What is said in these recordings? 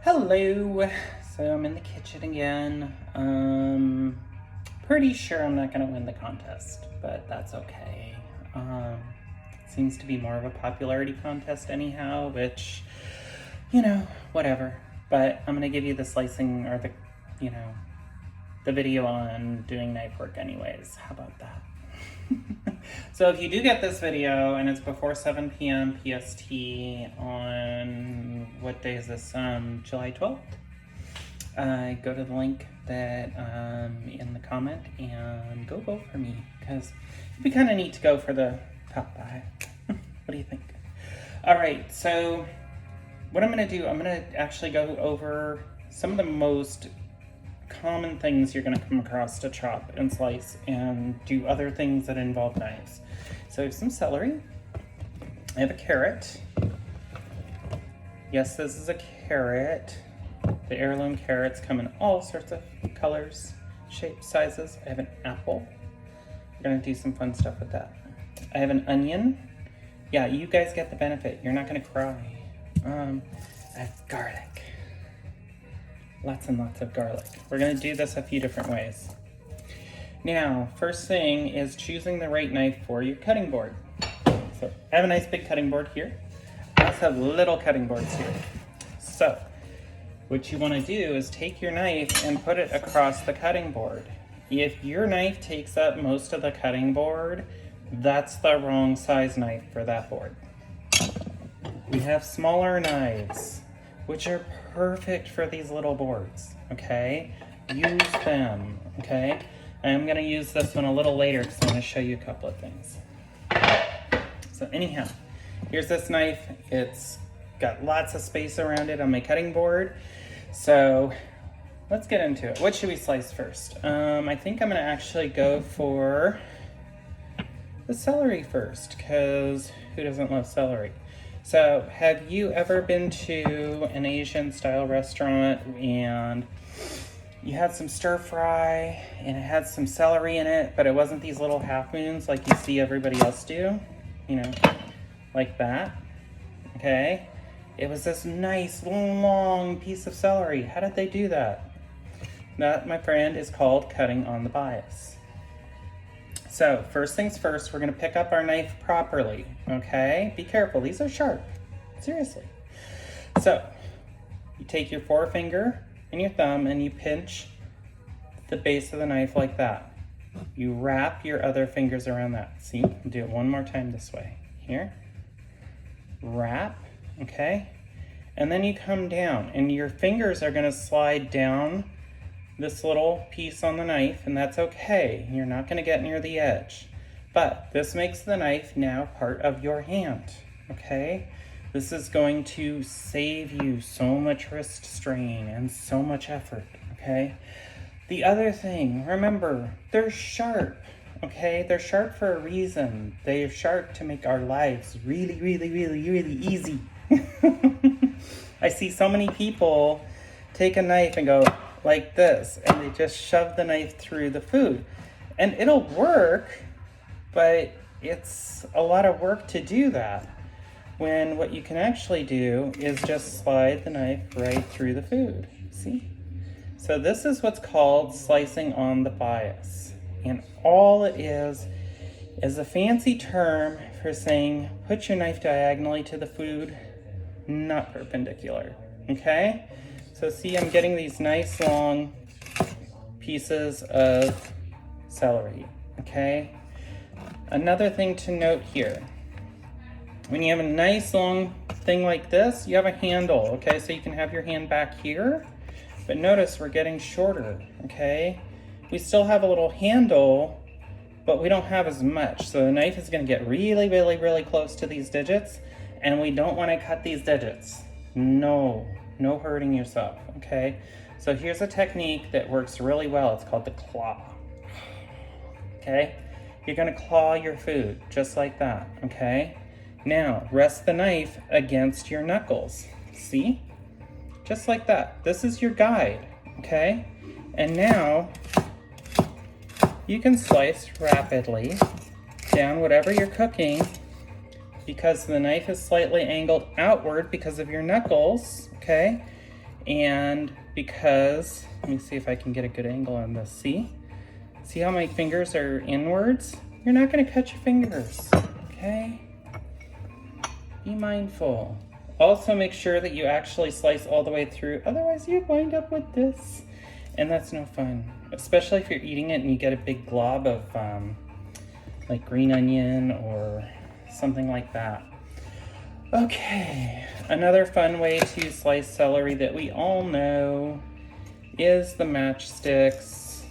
Hello. So I'm in the kitchen again. Pretty sure I'm not gonna win the contest, but that's okay. Seems to be more of a popularity contest anyhow, which, whatever. But I'm gonna give you the slicing or the video on doing knife work anyways. How about that? So if you do get this video and it's before 7 p.m. PST on, what day is this, July 12th? Go to the link that in the comment and go vote for me, because it'd be kind of neat to go for the top 5. What do you think? All right, so what I'm gonna do, I'm gonna actually go over some of the most common things you're going to come across to chop and slice and do other things that involve knives. So I have some celery. I have a carrot. Yes, this is a carrot. The heirloom carrots come in all sorts of colors, shapes, sizes. I have an apple. I'm going to do some fun stuff with that. I have an onion. Yeah, you guys get the benefit. You're not going to cry. I have garlic. Lots and lots of garlic. We're gonna do this a few different ways. Now, first thing is choosing the right knife for your cutting board. So I have a nice big cutting board here. I also have little cutting boards here. So what you wanna do is take your knife and put it across the cutting board. If your knife takes up most of the cutting board, that's the wrong size knife for that board. We have smaller knives, which are perfect for these little boards, okay? Use them, okay? I'm gonna use this one a little later because I'm gonna show you a couple of things. So anyhow, here's this knife. It's got lots of space around it on my cutting board. So let's get into it. What should we slice first? I think I'm gonna actually go for the celery first, because who doesn't love celery? So have you ever been to an Asian style restaurant and you had some stir fry and it had some celery in it, but it wasn't these little half moons like you see everybody else do, like that, okay? It was this nice long piece of celery. How did they do that? That, my friend, is called cutting on the bias. So first things first, we're gonna pick up our knife properly, okay? Be careful, these are sharp, seriously. So you take your forefinger and your thumb and you pinch the base of the knife like that. You wrap your other fingers around that. See, do it one more time this way. Here, wrap, okay? And then you come down and your fingers are gonna slide down this little piece on the knife, and that's okay. You're not gonna get near the edge. But this makes the knife now part of your hand, okay? This is going to save you so much wrist strain and so much effort, okay? The other thing, remember, they're sharp, okay? They're sharp for a reason. They're sharp to make our lives really, really, really, really easy. I see so many people take a knife and go like this, and they just shove the knife through the food. And it'll work, but it's a lot of work to do that, when what you can actually do is just slide the knife right through the food, see? So this is what's called slicing on the bias. And all it is a fancy term for saying, put your knife diagonally to the food, not perpendicular, okay? So see, I'm getting these nice long pieces of celery, okay? Another thing to note here, when you have a nice long thing like this, you have a handle, okay? So you can have your hand back here, but notice we're getting shorter, okay? We still have a little handle, but we don't have as much. So the knife is gonna get really, really, really close to these digits, and we don't wanna cut these digits. No hurting yourself, okay? So here's a technique that works really well. It's called the claw, okay? You're gonna claw your food just like that, okay? Now, rest the knife against your knuckles, see? Just like that. This is your guide, okay? And now, you can slice rapidly down whatever you're cooking, because the knife is slightly angled outward because of your knuckles, okay? And because, let me see if I can get a good angle on this. See how my fingers are inwards? You're not gonna cut your fingers, okay? Be mindful. Also make sure that you actually slice all the way through, otherwise you wind up with this. And that's no fun, especially if you're eating it and you get a big glob of like green onion or something like that. Okay, another fun way to slice celery that we all know is the matchsticks.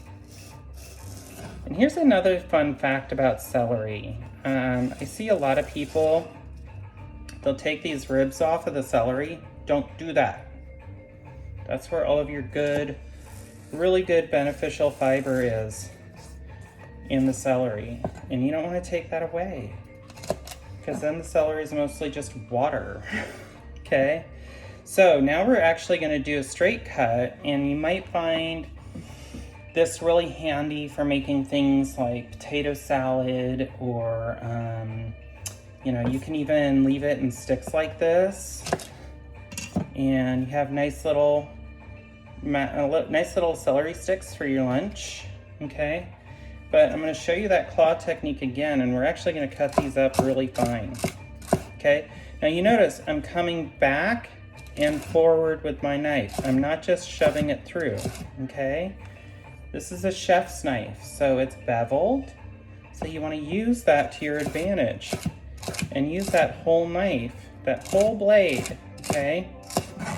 And here's another fun fact about celery. I see a lot of people, they'll take these ribs off of the celery. Don't do that. That's where all of your good, really good beneficial fiber is in the celery. And you don't want to take that away, because then the celery is mostly just water. Okay, so now we're actually going to do a straight cut, and you might find this really handy for making things like potato salad, or you know, you can even leave it in sticks like this, and you have nice little celery sticks for your lunch. Okay, but I'm going to show you that claw technique again, and we're actually going to cut these up really fine. Okay, now you notice I'm coming back and forward with my knife. I'm not just shoving it through. Okay, this is a chef's knife, so it's beveled, so you want to use that to your advantage and use that whole knife, that whole blade, okay,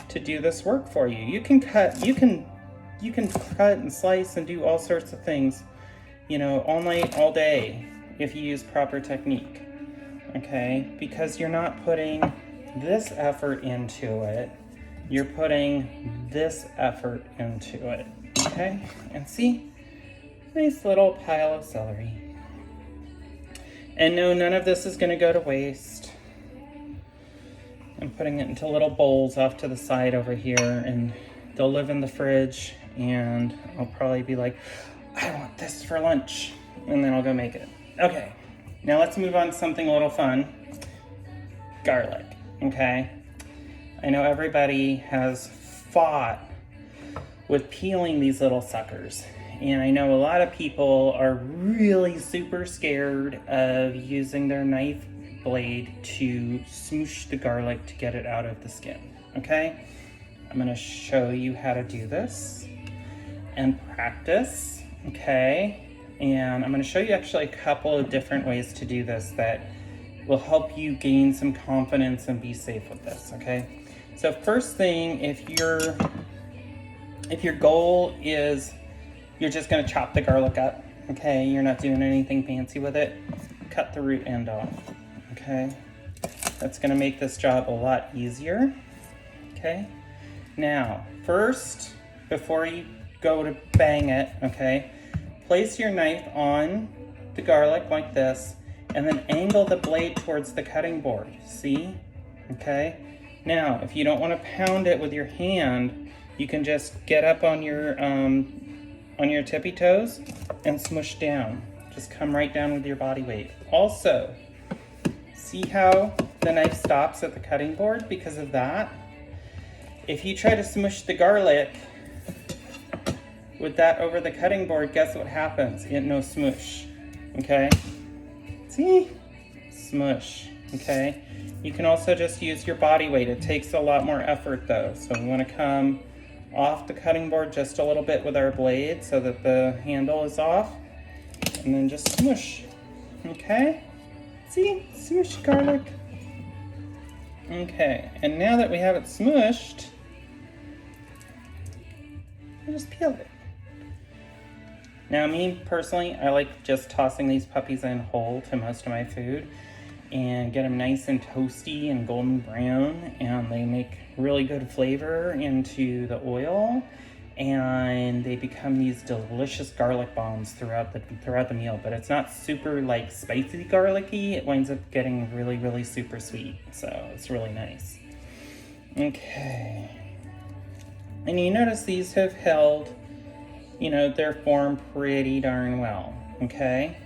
to do this work for you. You can cut, you can cut and slice and do all sorts of things, you know, all night, all day, if you use proper technique, okay? Because you're not putting this effort into it, you're putting this effort into it, okay? And see, nice little pile of celery. And no, none of this is gonna go to waste. I'm putting it into little bowls off to the side over here, and they'll live in the fridge, and I'll probably be like, I want this for lunch, and then I'll go make it. Okay, now let's move on to something a little fun. Garlic, okay? I know everybody has fought with peeling these little suckers, and I know a lot of people are really super scared of using their knife blade to smoosh the garlic to get it out of the skin, okay? I'm gonna show you how to do this and practice, okay? And I'm gonna show you actually a couple of different ways to do this that will help you gain some confidence and be safe with this, okay? So first thing, if your goal is you're just gonna chop the garlic up, okay? You're not doing anything fancy with it, cut the root end off, okay? That's gonna make this job a lot easier, okay? Now, first, before you go to bang it, okay, place your knife on the garlic like this, and then angle the blade towards the cutting board, see? Okay? Now, if you don't want to pound it with your hand, you can just get up on your tippy toes and smush down. Just come right down with your body weight. Also, see how the knife stops at the cutting board because of that? If you try to smush the garlic with that over the cutting board, guess what happens? It no smush, okay? See? Smush, okay? You can also just use your body weight. It takes a lot more effort though. So we want to come off the cutting board just a little bit with our blade so that the handle is off, and then just smush, okay? See? Smush garlic. Okay, and now that we have it smushed, we'll just peel it. Now me personally, I like just tossing these puppies in whole to most of my food and get them nice and toasty and golden brown, and they make really good flavor into the oil, and they become these delicious garlic bombs throughout the meal. But it's not super like spicy garlicky, it winds up getting really, really super sweet, so it's really nice. Okay, and you notice these have held, you know, their form pretty darn well, okay?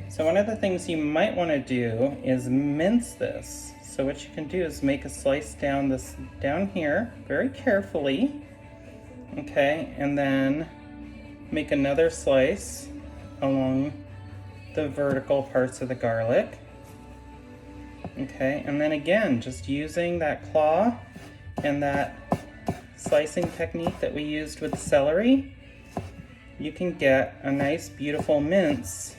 So one of the things you might want to do is mince this. So So what you can do is make a slice down here very carefully, okay, and then make another slice along the vertical parts of the garlic, okay, and then again, just using that claw and that slicing technique that we used with the celery, you can get a nice beautiful mince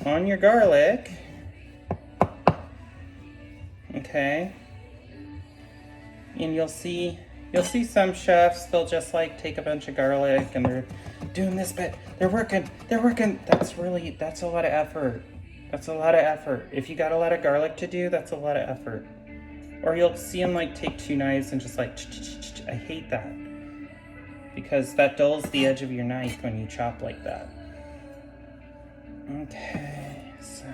on your garlic, okay, and you'll see some chefs, they'll just like take a bunch of garlic and they're doing this bit, they're working, that's a lot of effort. That's a lot of effort. If you got a lot of garlic to do, that's a lot of effort. Or you'll see them like take two knives and just like, I hate that. Because that dulls the edge of your knife when you chop like that. Okay, so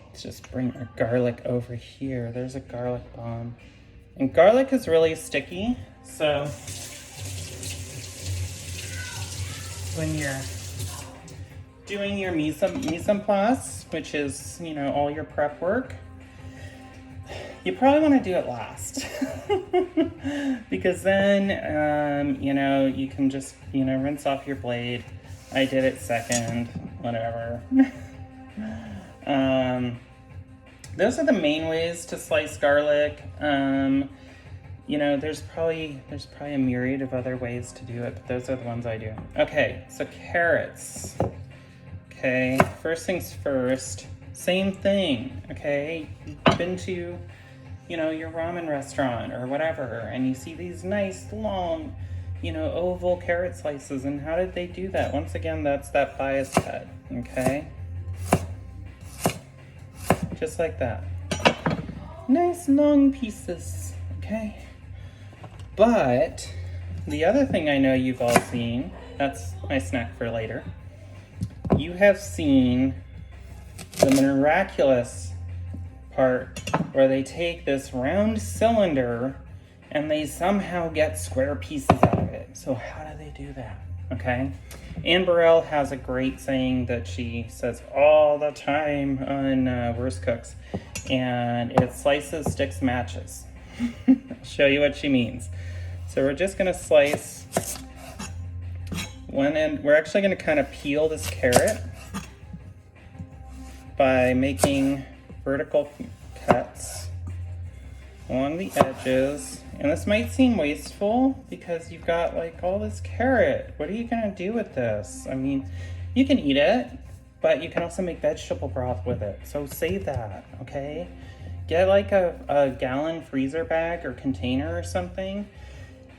let's just bring our garlic over here. There's a garlic bomb. And garlic is really sticky, so when you're doing your mise en place, which is, you know, all your prep work, you probably want to do it last. Because then, you know, you can just, you know, rinse off your blade. I did it second, whatever. Those are the main ways to slice garlic. You know, there's probably a myriad of other ways to do it, but those are the ones I do. Okay, so carrots. Okay, first things first, same thing, okay? You've been to, you know, your ramen restaurant or whatever, and you see these nice long, you know, oval carrot slices, and how did they do that? Once again, that's that bias cut, okay? Just like that. Nice long pieces, okay? But the other thing I know you've all seen, that's my snack for later, you have seen the miraculous part where they take this round cylinder and they somehow get square pieces out of it. So how do they do that? Okay. Anne Burrell has a great saying that she says all the time on Worst Cooks, and it's slices, sticks, matches. I'll show you what she means. So we're just gonna slice one end. We're actually gonna kind of peel this carrot by making vertical cuts along the edges. And this might seem wasteful because you've got like all this carrot. What are you gonna do with this? I mean, you can eat it, but you can also make vegetable broth with it. So save that, okay? Get like a gallon freezer bag or container or something.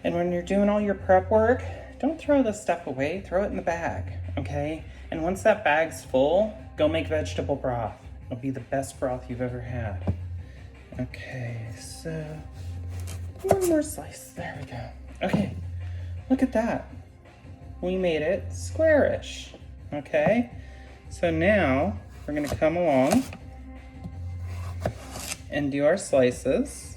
And when you're doing all your prep work, don't throw this stuff away, throw it in the bag, okay? And once that bag's full, go make vegetable broth. It'll be the best broth you've ever had. Okay, so one more slice, there we go. Okay, look at that. We made it squarish, okay? So now we're gonna come along and do our slices.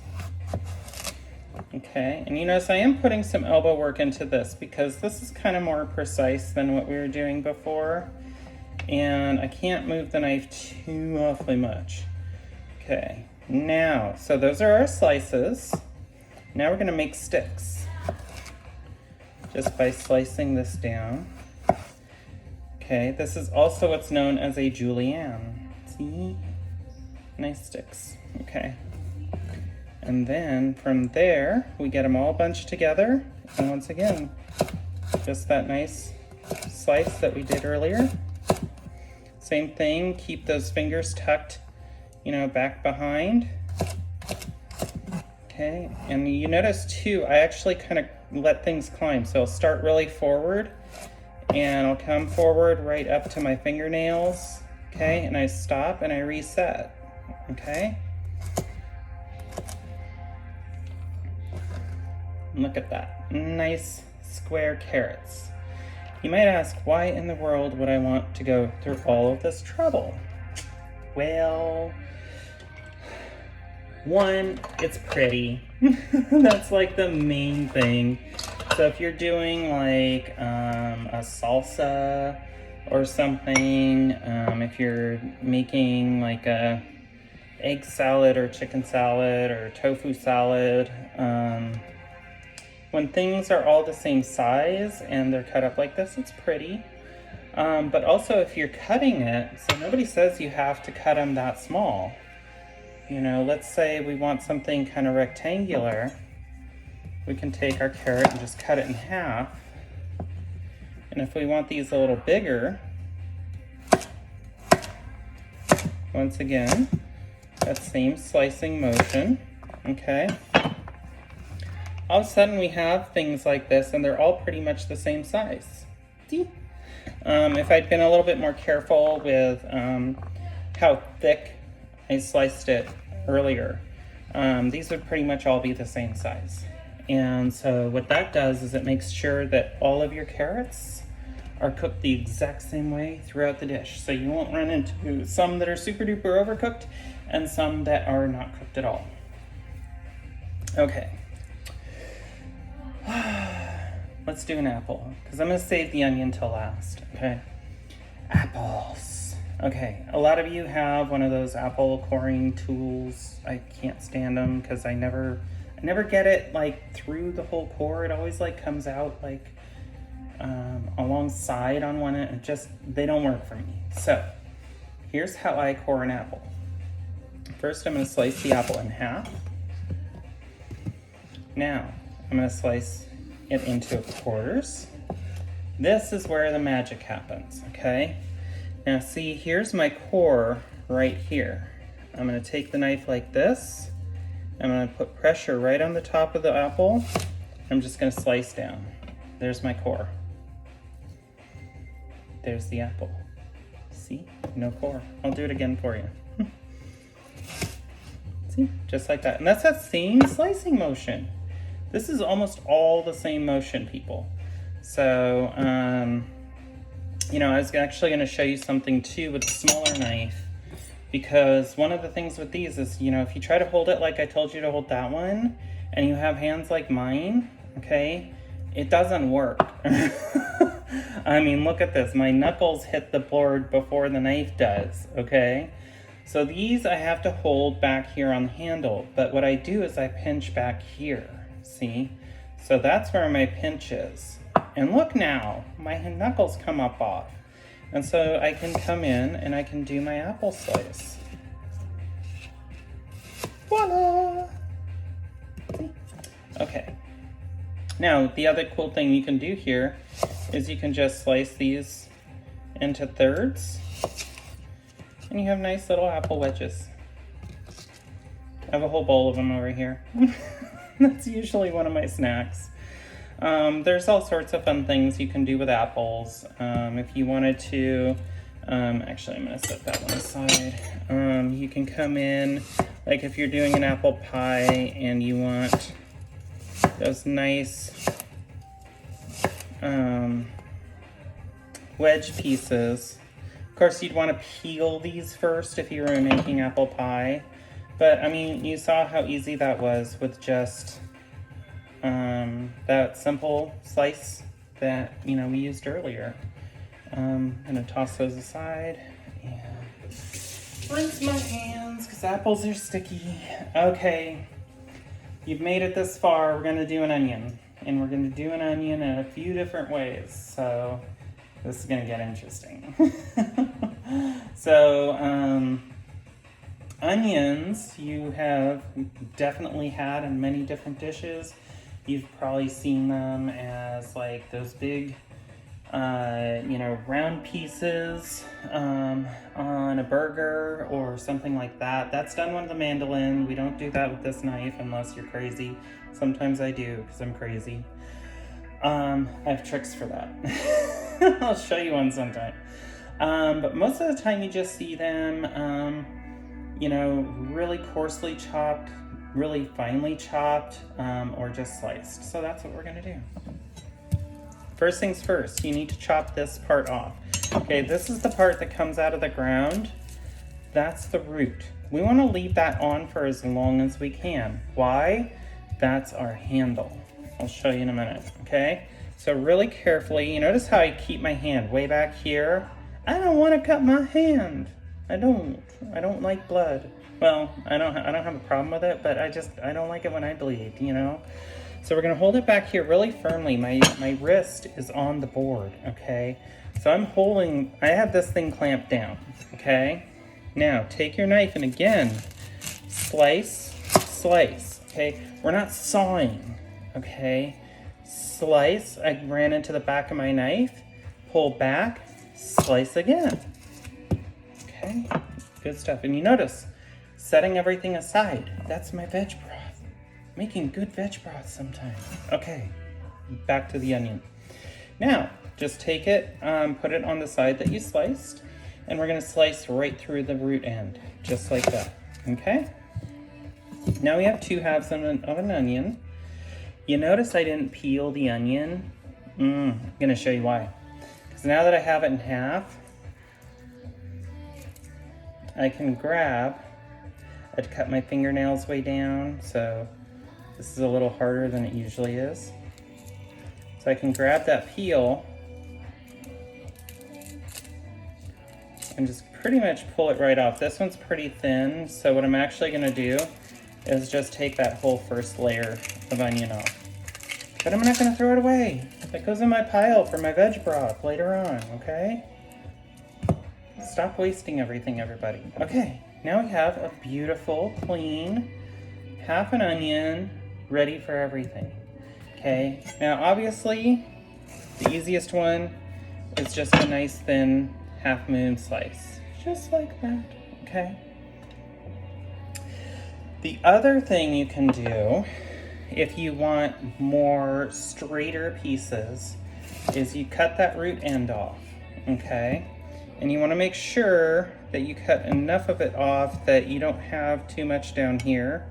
Okay, and you notice I am putting some elbow work into this because this is kind of more precise than what we were doing before. And I can't move the knife too awfully much. Okay, now, so those are our slices. Now we're gonna make sticks. Just by slicing this down. Okay, this is also what's known as a julienne. See? Nice sticks, okay. And then from there, we get them all bunched together. And once again, just that nice slice that we did earlier. Same thing, keep those fingers tucked, you know, back behind. Okay, and you notice too, I actually kind of let things climb. So I'll start really forward and I'll come forward right up to my fingernails. Okay, and I stop and I reset, okay? Look at that, nice square carrots. You might ask, why in the world would I want to go through all of this trouble? Well, one, it's pretty. That's like the main thing. So if you're doing like a salsa or something, if you're making like a egg salad or chicken salad or tofu salad. When things are all the same size and they're cut up like this, it's pretty. But also if you're cutting it, so nobody says you have to cut them that small. You know, let's say we want something kind of rectangular. We can take our carrot and just cut it in half. And if we want these a little bigger, once again, that same slicing motion, okay? All of a sudden we have things like this and they're all pretty much the same size. See? If I'd been a little bit more careful with how thick I sliced it earlier, these would pretty much all be the same size. And so what that does is it makes sure that all of your carrots are cooked the exact same way throughout the dish. So you won't run into some that are super duper overcooked and some that are not cooked at all. Okay. Let's do an apple, because I'm going to save the onion till last, okay? Apples. Okay, a lot of you have one of those apple coring tools. I can't stand them because I never get it like through the whole core. It always like comes out like alongside on one end. They don't work for me. So here's how I core an apple. First, I'm going to slice the apple in half. Now, I'm going to slice it into quarters. This is where the magic happens, okay? Now see, here's my core right here. I'm going to take the knife like this. I'm going to put pressure right on the top of the apple. I'm just going to slice down. There's my core. There's the apple. See? No core. I'll do it again for you. See? Just like that. And that's that same slicing motion. This is almost all the same motion, people. So, you know, I was actually going to show you something too with a smaller knife, because one of the things with these is, you know, if you try to hold it like I told you to hold that one, and you have hands like mine, okay, it doesn't work. I mean, look at this. My knuckles hit the board before the knife does, okay? So these I have to hold back here on the handle, but what I do is I pinch back here. See? So that's where my pinch is. And look now, my knuckles come up off. And so I can come in and I can do my apple slice. Voila! See? Okay. Now, the other cool thing you can do here is you can just slice these into thirds. And you have nice little apple wedges. I have a whole bowl of them over here. That's usually one of my snacks. There's all sorts of fun things you can do with apples. If you wanted to, actually I'm gonna set that one aside. You can come in, like if you're doing an apple pie and you want those nice wedge pieces. Of course, you'd want to peel these first if you were making apple pie. But I mean, you saw how easy that was with just that simple slice that, you know, we used earlier. I'm gonna toss those aside and rinse my hands because apples are sticky. Okay, you've made it this far. We're gonna do an onion, and we're gonna do an onion in a few different ways. So this is gonna get interesting. So, onions you have definitely had in many different dishes. You've probably seen them as like those big, you know, round pieces on a burger or something like that. That's done with the mandolin. We don't do that with this knife unless you're crazy. Sometimes I do because I'm crazy. I have tricks for that. I'll show you one sometime. But most of the time you just see them, you know, really coarsely chopped, really finely chopped, or just sliced. So that's what we're gonna do. First things first, you need to chop this part off. Okay, this is the part that comes out of the ground. That's the root. We wanna leave that on for as long as we can. Why? That's our handle. I'll show you in a minute, okay? So really carefully, you notice how I keep my hand way back here? I don't wanna cut my hand. I don't like blood. Well, I don't have a problem with it, but I don't like it when I bleed, you know? So we're gonna hold it back here really firmly. My wrist is on the board, okay? So I have this thing clamped down, okay? Now, take your knife and again, slice, slice, okay? We're not sawing, okay? Slice, I ran into the back of my knife, pull back, slice again. Okay, good stuff. And you notice, setting everything aside, that's my veg broth. Making good veg broth sometimes. Okay, back to the onion. Now, just take it, put it on the side that you sliced, and we're gonna slice right through the root end, just like that, okay? Now we have 2 halves of an onion. You notice I didn't peel the onion? I'm gonna show you why. Because now that I have it in half, I can grab, I'd cut my fingernails way down, so this is a little harder than it usually is. So I can grab that peel and just pretty much pull it right off. This one's pretty thin, so what I'm actually gonna do is just take that whole first layer of onion off. But I'm not gonna throw it away. That goes in my pile for my veg broth later on, okay? Stop wasting everything, everybody. Okay, now we have a beautiful, clean, half an onion, ready for everything. Okay, now obviously, the easiest one is just a nice thin half moon slice. Just like that, okay? The other thing you can do, if you want more straighter pieces, is you cut that root end off, okay? And you want to make sure that you cut enough of it off that you don't have too much down here.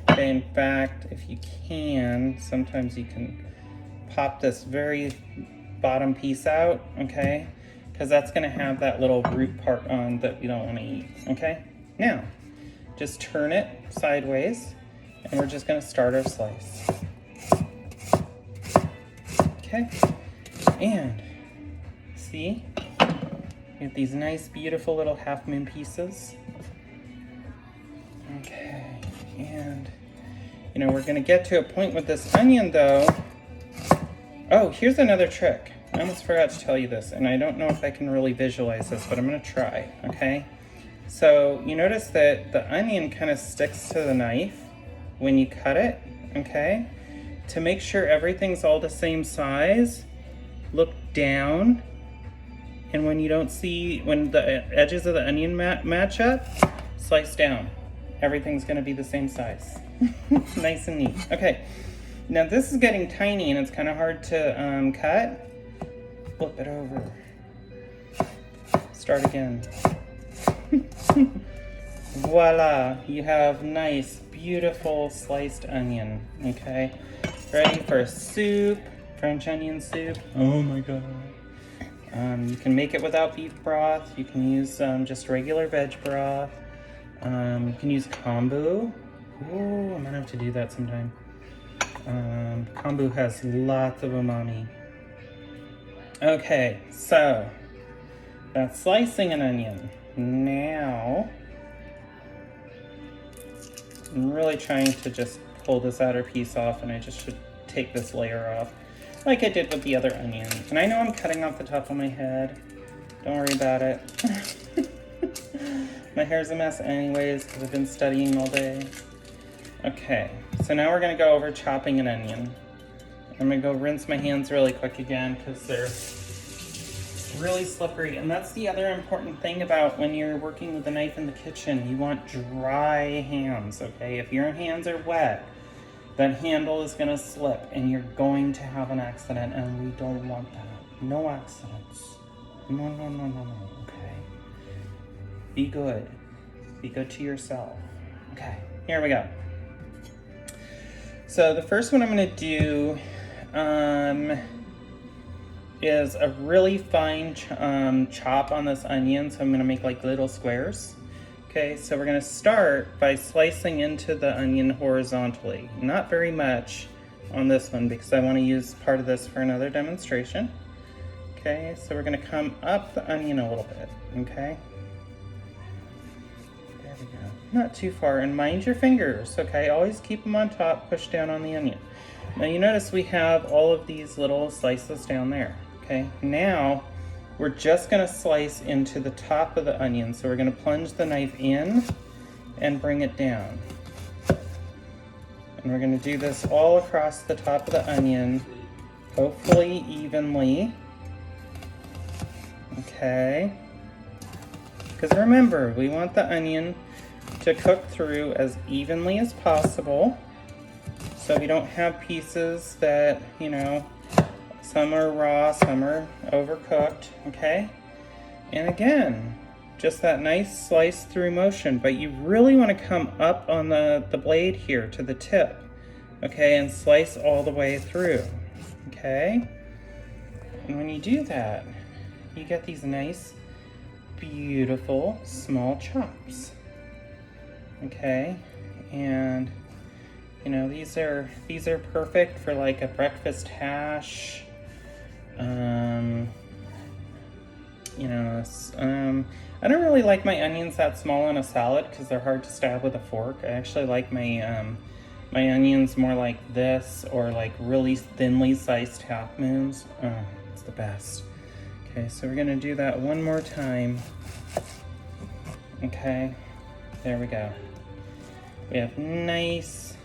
Okay, in fact, if you can, sometimes you can pop this very bottom piece out, okay? Because that's going to have that little root part on that you don't want to eat, okay? Now, just turn it sideways, and we're just going to start our slice. Okay, and see? We have these nice, beautiful little half moon pieces. Okay, and you know, we're gonna get to a point with this onion though. Oh, here's another trick. I almost forgot to tell you this, and I don't know if I can really visualize this, but I'm gonna try, okay? So you notice that the onion kind of sticks to the knife when you cut it, okay? To make sure everything's all the same size, look down. And when you don't see, when the edges of the onion match up, slice down. Everything's gonna be the same size. Nice and neat. Okay, now this is getting tiny and it's kind of hard to cut. Flip it over. Start again. Voila, you have nice, beautiful sliced onion, okay? Ready for soup, French onion soup. Oh my God. You can make it without beef broth. You can use just regular veg broth. You can use kombu. Ooh, I'm gonna have to do that sometime. Kombu has lots of umami. Okay, so that's slicing an onion. Now, I'm really trying to just pull this outer piece off, and I just should take this layer off, like I did with the other onions. And I know I'm cutting off the top of my head. Don't worry about it. My hair's a mess anyways, because I've been studying all day. Okay, so now we're gonna go over chopping an onion. I'm gonna go rinse my hands really quick again, because they're really slippery. And that's the other important thing about when you're working with a knife in the kitchen. You want dry hands, okay? If your hands are wet, that handle is gonna slip and you're going to have an accident, and we don't want that. No accidents. No, no, no, no, no, okay? Be good. Be good to yourself. Okay, here we go. So the first one I'm gonna do is a really fine chop on this onion. So I'm gonna make like little squares. Okay, so we're gonna start by slicing into the onion horizontally. Not very much on this one because I wanna use part of this for another demonstration. Okay, so we're gonna come up the onion a little bit, okay? There we go. not too far, and mind your fingers, okay? Always keep them on top, push down on the onion. Now you notice we have all of these little slices down there, okay? Now we're just gonna slice into the top of the onion. So we're gonna plunge the knife in and bring it down. And we're gonna do this all across the top of the onion, hopefully evenly, okay? Because remember, we want the onion to cook through as evenly as possible, so we don't have pieces that, you know, some are raw, some are overcooked, okay? And again, just that nice slice through motion, but you really want to come up on the blade here to the tip, okay, and slice all the way through, okay? And when you do that, you get these nice, beautiful small chops, okay? And you know, these are perfect for like a breakfast hash. You know, I don't really like my onions that small in a salad because they're hard to stab with a fork. I actually like my my onions more like this, or like really thinly sliced half moons. It's the best. Okay, so we're gonna do that one more time. Okay, there we go. We have nice.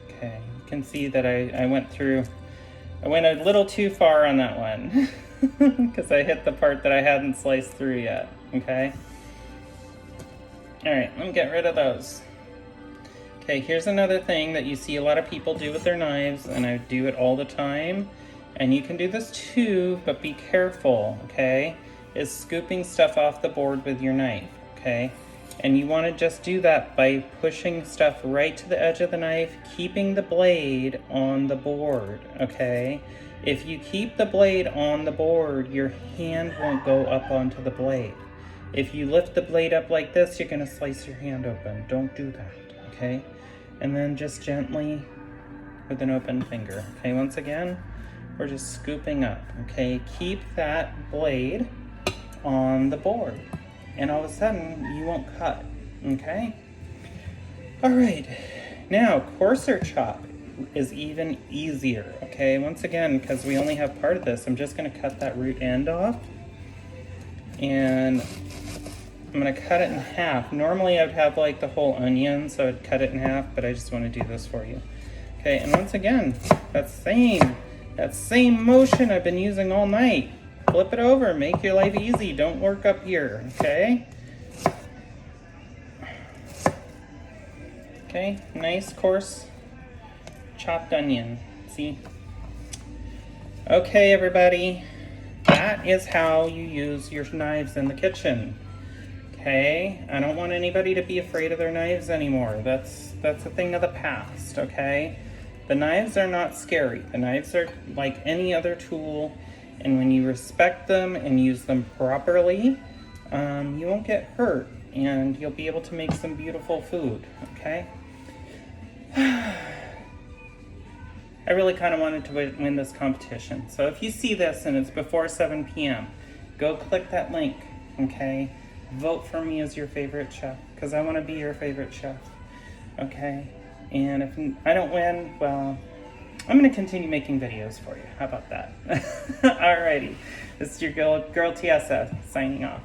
Okay, you can see that I went a little too far on that one because I hit the part that I hadn't sliced through yet, okay? All right, let me get rid of those. Okay, here's another thing that you see a lot of people do with their knives, and I do it all the time, and you can do this too, but be careful, okay? Is scooping stuff off the board with your knife, okay? And you want to just do that by pushing stuff right to the edge of the knife, keeping the blade on the board, okay? If you keep the blade on the board, your hand won't go up onto the blade. If you lift the blade up like this, you're going to slice your hand open. Don't do that, okay? And then just gently with an open finger, okay? Once again, we're just scooping up, okay? Keep that blade on the board, and all of a sudden you won't cut, okay? All right, now coarser chop is even easier, okay? Once again, because we only have part of this, I'm just gonna cut that root end off, and I'm gonna cut it in half. Normally I would have like the whole onion, so I'd cut it in half, but I just wanna do this for you. Okay, and once again, that same motion I've been using all night. Flip it over, make your life easy. Don't work up here, okay? Okay, nice coarse chopped onion, see? Okay, everybody, that is how you use your knives in the kitchen, okay? I don't want anybody to be afraid of their knives anymore. That's a thing of the past, okay? The knives are not scary. The knives are like any other tool, and when you respect them and use them properly, you won't get hurt, and you'll be able to make some beautiful food, okay? I really kind of wanted to win this competition. So if you see this and it's before 7 p.m., go click that link, okay? Vote for me as your favorite chef, because I want to be your favorite chef, okay? And if I don't win, well, I'm going to continue making videos for you. How about that? Alrighty. This is your girl TSF signing off.